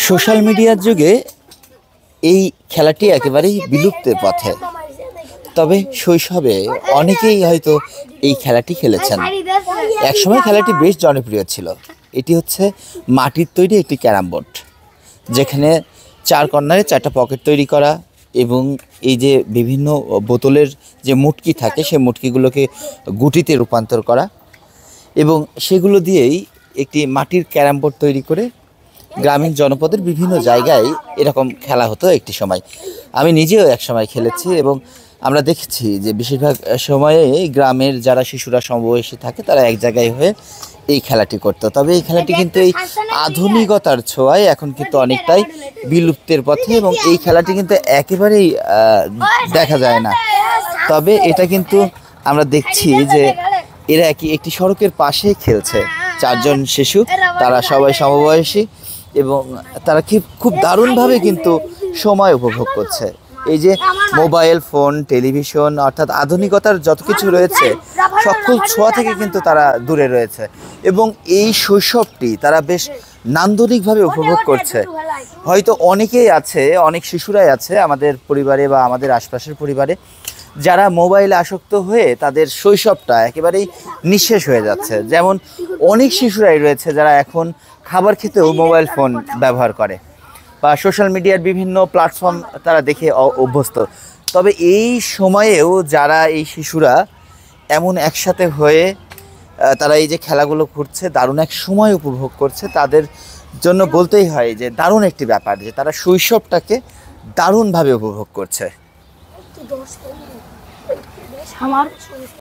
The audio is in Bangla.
সোশ্যাল মিডিয়ার যুগে এই খেলাটি একেবারেই বিলুপ্তের পথে। তবে শৈশবে অনেকেই হয়তো এই খেলাটি খেলেছেন। একসময় খেলাটি বেশ জনপ্রিয় ছিল। এটি হচ্ছে মাটির তৈরি একটি ক্যারাম বোর্ড, যেখানে চার কর্নারে চারটা পকেট তৈরি করা এবং এই যে বিভিন্ন বোতলের যে মুটকি থাকে সেই মুটকিগুলোকে গুটিতে রূপান্তর করা এবং সেগুলো দিয়েই একটি মাটির ক্যারাম বোর্ড তৈরি করে গ্রামীণ জনপদের বিভিন্ন জায়গায় এরকম খেলা হতো একটি সময়। আমি নিজেও এক সময় খেলেছি এবং আমরা দেখেছি যে বেশিরভাগ সময়ে গ্রামের যারা শিশুরা সমবয়সী থাকে তারা এক জায়গায় হয়ে এই খেলাটি করতো। তবে এই খেলাটি কিন্তু এই আধুনিকতার ছোঁয়ায় এখন কিন্তু অনেকটাই বিলুপ্তের পথে এবং এই খেলাটি কিন্তু একেবারেই দেখা যায় না। তবে এটা কিন্তু আমরা দেখছি যে এরা একটি সড়কের পাশে খেলছে, চারজন শিশু, তারা সবাই সমবয়সী এবং তারা খুব দারুণভাবে কিন্তু সময় উপভোগ করছে। এই যে মোবাইল ফোন, টেলিভিশন অর্থাৎ আধুনিকতার যত কিছু রয়েছে সকল ছোঁয়া থেকে কিন্তু তারা দূরে রয়েছে এবং এই শৈশবটি তারা বেশ নান্দনিকভাবে উপভোগ করছে। হয়তো অনেকেই আছে, অনেক শিশুরাই আছে আমাদের পরিবারে বা আমাদের আশপাশের পরিবারে যারা মোবাইলে আসক্ত হয়ে তাদের শৈশবটা একেবারেই নিঃশেষ হয়ে যাচ্ছে। যেমন অনেক শিশুরাই রয়েছে যারা এখন খাবার খেতেও মোবাইল ফোন ব্যবহার করে বা সোশ্যাল মিডিয়ার বিভিন্ন প্ল্যাটফর্ম তারা দেখে অভ্যস্ত। তবে এই সময়েও যারা এই শিশুরা এমন একসাথে হয়ে তারা এই যে খেলাগুলো করছে, দারুণ এক সময় উপভোগ করছে, তাদের জন্য বলতেই হয় যে দারুণ একটি ব্যাপার যে তারা শৈশবটাকে দারুণভাবে উপভোগ করছে।